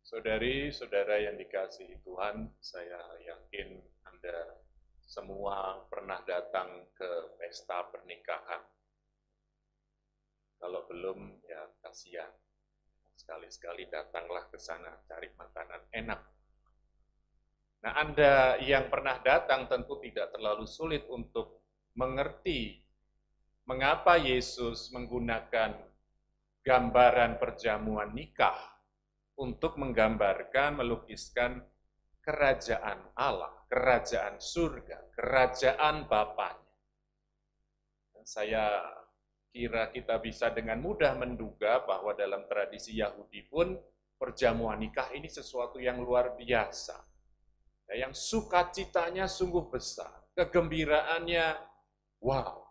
Saudari-saudara yang dikasihi Tuhan, saya yakin Anda semua pernah datang ke pesta pernikahan. Kalau belum, ya kasihan. Sekali-sekali datanglah ke sana, cari makanan enak. Nah, Anda yang pernah datang tentu tidak terlalu sulit untuk mengerti mengapa Yesus menggunakan gambaran perjamuan nikah untuk menggambarkan, melukiskan kerajaan Allah, kerajaan surga, kerajaan Bapaknya. Saya kira kita bisa dengan mudah menduga bahwa dalam tradisi Yahudi pun perjamuan nikah ini sesuatu yang luar biasa. Yang sukacitanya sungguh besar, kegembiraannya wow.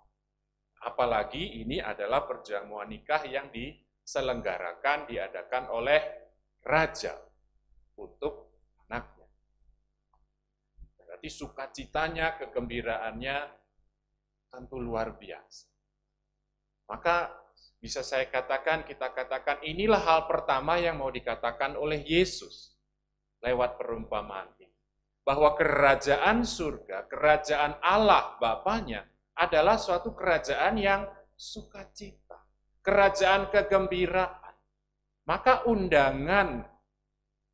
Apalagi ini adalah perjamuan nikah yang diselenggarakan, diadakan oleh raja untuk anaknya. Berarti sukacitanya, kegembiraannya tentu luar biasa. Maka bisa saya katakan, kita katakan inilah hal pertama yang mau dikatakan oleh Yesus lewat perumpamaan ini. Bahwa kerajaan surga, kerajaan Allah Bapaknya adalah suatu kerajaan yang sukacita, kerajaan kegembiraan. Maka undangan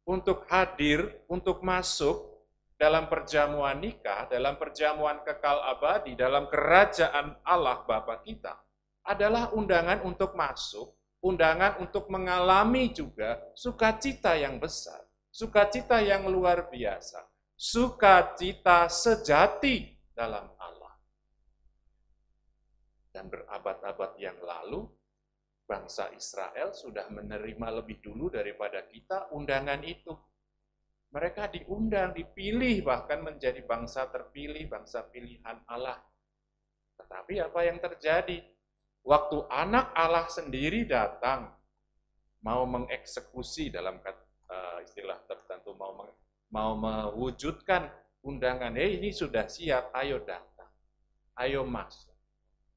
untuk hadir, untuk masuk dalam perjamuan nikah, dalam perjamuan kekal abadi, dalam kerajaan Allah Bapa kita, adalah undangan untuk masuk, undangan untuk mengalami juga sukacita yang besar, sukacita yang luar biasa, sukacita sejati dalam Allah. Dan berabad-abad yang lalu, bangsa Israel sudah menerima lebih dulu daripada kita undangan itu. Mereka diundang, dipilih, bahkan menjadi bangsa terpilih, bangsa pilihan Allah. Tetapi apa yang terjadi? Waktu anak Allah sendiri datang, mau mengeksekusi dalam istilah tertentu, mau mewujudkan undangan, ini sudah siap, ayo datang, ayo masuk.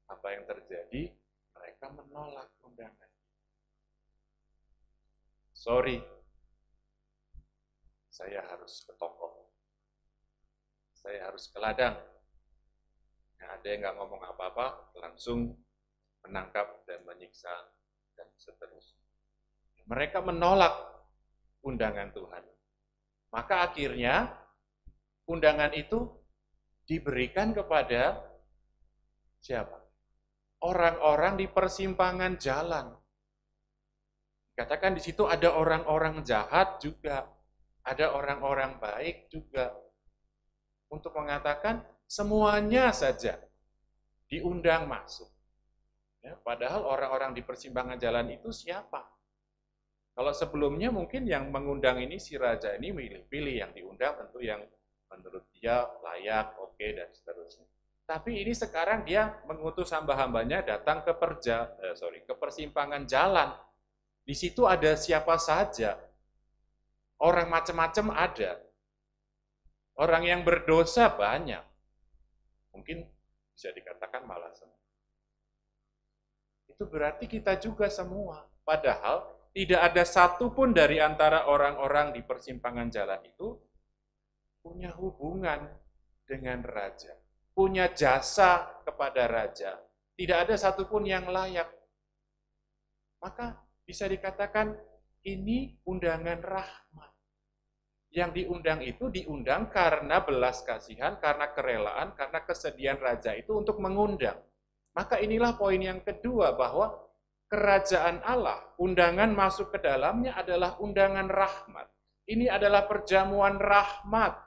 Apa yang terjadi? Mereka menolak undangan. Sorry, saya harus ke toko, saya harus ke ladang. Nah, ada yang nggak ngomong apa-apa, langsung menangkap dan menyiksa dan seterusnya. Mereka menolak undangan Tuhan. Maka akhirnya undangan itu diberikan kepada siapa? Orang-orang di persimpangan jalan. Katakan di situ ada orang-orang jahat juga, ada orang-orang baik juga. Untuk mengatakan semuanya saja diundang masuk. Ya, padahal orang-orang di persimpangan jalan itu siapa? Kalau sebelumnya mungkin yang mengundang ini si raja ini pilih yang diundang tentu yang menurut dia layak, oke, dan seterusnya. Tapi ini sekarang dia mengutus hamba-hambanya datang ke persimpangan jalan. Di situ ada siapa saja. Orang macam-macam ada. Orang yang berdosa banyak. Mungkin bisa dikatakan malah semua. Itu berarti kita juga semua. Padahal tidak ada satupun dari antara orang-orang di persimpangan jalan itu punya hubungan dengan raja, punya jasa kepada raja. Tidak ada satupun yang layak. Maka bisa dikatakan ini undangan rahmat. Yang diundang itu diundang karena belas kasihan, karena kerelaan, karena kesediaan raja itu untuk mengundang. Maka inilah poin yang kedua, bahwa kerajaan Allah, undangan masuk ke dalamnya adalah undangan rahmat. Ini adalah perjamuan rahmat.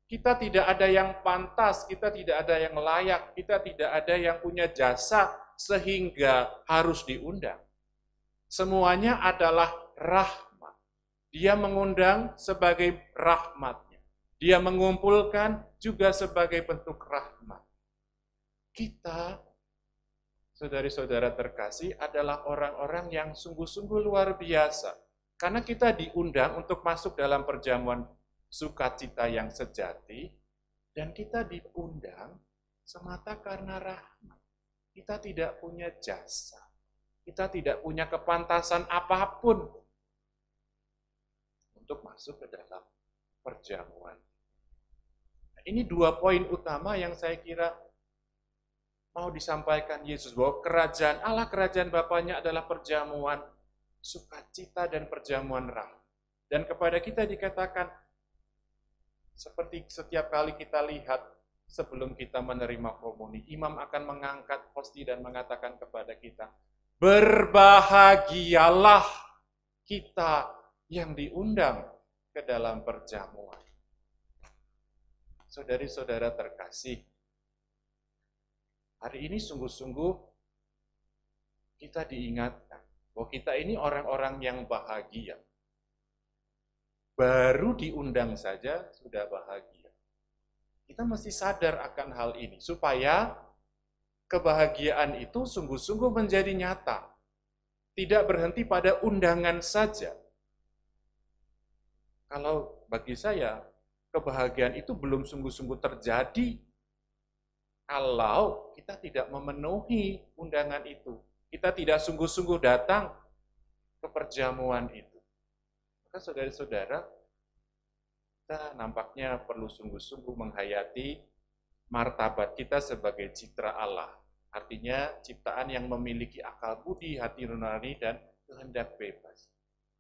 Kita tidak ada yang pantas, kita tidak ada yang layak, kita tidak ada yang punya jasa sehingga harus diundang. Semuanya adalah rahmat. Dia mengundang sebagai rahmatnya. Dia mengumpulkan juga sebagai bentuk rahmat. Kita, saudari-saudara terkasih, adalah orang-orang yang sungguh-sungguh luar biasa. Karena kita diundang untuk masuk dalam perjamuan sukacita yang sejati, dan kita diundang semata karena rahmat. Kita tidak punya jasa. Kita tidak punya kepantasan apapun untuk masuk ke dalam perjamuan. Nah, ini dua poin utama yang saya kira mau disampaikan Yesus, bahwa kerajaan Allah, kerajaan Bapaknya adalah perjamuan sukacita dan perjamuan rahmat. Dan kepada kita dikatakan, seperti setiap kali kita lihat sebelum kita menerima komuni, imam akan mengangkat hosti dan mengatakan kepada kita, berbahagialah kita yang diundang ke dalam perjamuan. Saudari-saudara terkasih, hari ini sungguh-sungguh kita diingatkan bahwa kita ini orang-orang yang bahagia. Baru diundang saja sudah bahagia. Kita mesti sadar akan hal ini supaya kebahagiaan itu sungguh-sungguh menjadi nyata. Tidak berhenti pada undangan saja. Kalau bagi saya, kebahagiaan itu belum sungguh-sungguh terjadi kalau kita tidak memenuhi undangan itu. Kita tidak sungguh-sungguh datang ke perjamuan itu. Maka saudara-saudara, kita nampaknya perlu sungguh-sungguh menghayati martabat kita sebagai citra Allah. Artinya ciptaan yang memiliki akal budi, hati nurani, dan kehendak bebas.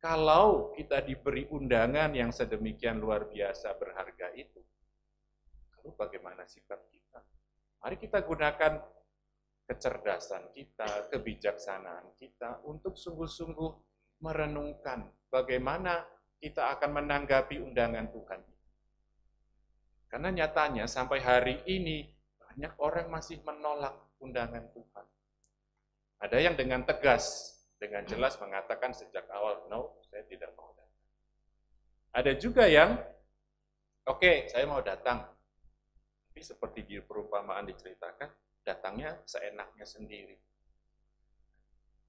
Kalau kita diberi undangan yang sedemikian luar biasa berharga itu, lalu bagaimana sikap kita? Mari kita gunakan kecerdasan kita, kebijaksanaan kita untuk sungguh-sungguh merenungkan bagaimana kita akan menanggapi undangan Tuhan. Karena nyatanya sampai hari ini banyak orang masih menolak undangan Tuhan. Ada yang dengan tegas, dengan jelas mengatakan sejak awal, no, saya tidak mau datang. Ada juga yang, oke, saya mau datang. Tapi seperti di perumpamaan diceritakan, datangnya seenaknya sendiri.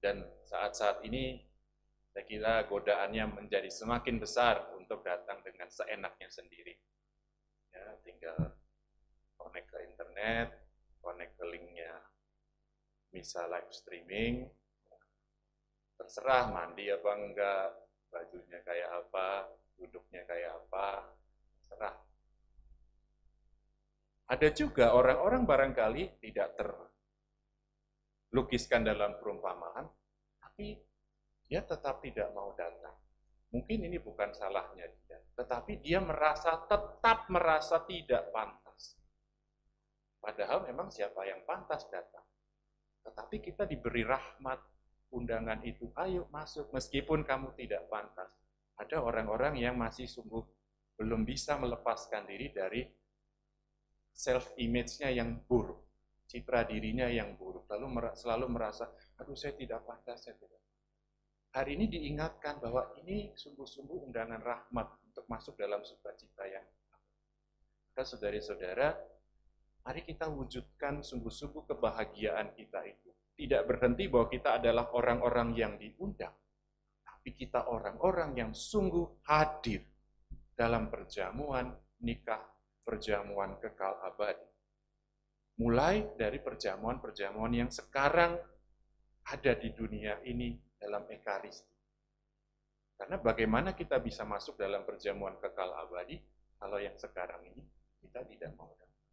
Dan saat-saat ini, saya kira godaannya menjadi semakin besar untuk datang dengan seenaknya sendiri. Ya, tinggal connect ke internet, connect ke linknya, misal live streaming, terserah mandi apa enggak, bajunya kayak apa, duduknya kayak apa, terserah. Ada juga orang-orang barangkali tidak terlukiskan dalam perumpamaan, tapi dia tetap tidak mau datang. Mungkin ini bukan salahnya dia, tetapi dia tetap merasa tidak pantas. Padahal memang siapa yang pantas datang. Tetapi kita diberi rahmat, undangan itu, ayo masuk, meskipun kamu tidak pantas. Ada orang-orang yang masih sungguh belum bisa melepaskan diri dari self-image-nya yang buruk, citra dirinya yang buruk, lalu selalu merasa, aduh saya tidak pantas, saya tidak. Hari ini diingatkan bahwa ini sungguh-sungguh undangan rahmat untuk masuk dalam sukacita yang. Maka saudara-saudara, mari kita wujudkan sungguh-sungguh kebahagiaan kita itu. Tidak berhenti bahwa kita adalah orang-orang yang diundang, tapi kita orang-orang yang sungguh hadir dalam perjamuan nikah, perjamuan kekal abadi. Mulai dari perjamuan-perjamuan yang sekarang ada di dunia ini dalam Ekaristi. Karena bagaimana kita bisa masuk dalam perjamuan kekal abadi kalau yang sekarang ini kita tidak mau datang.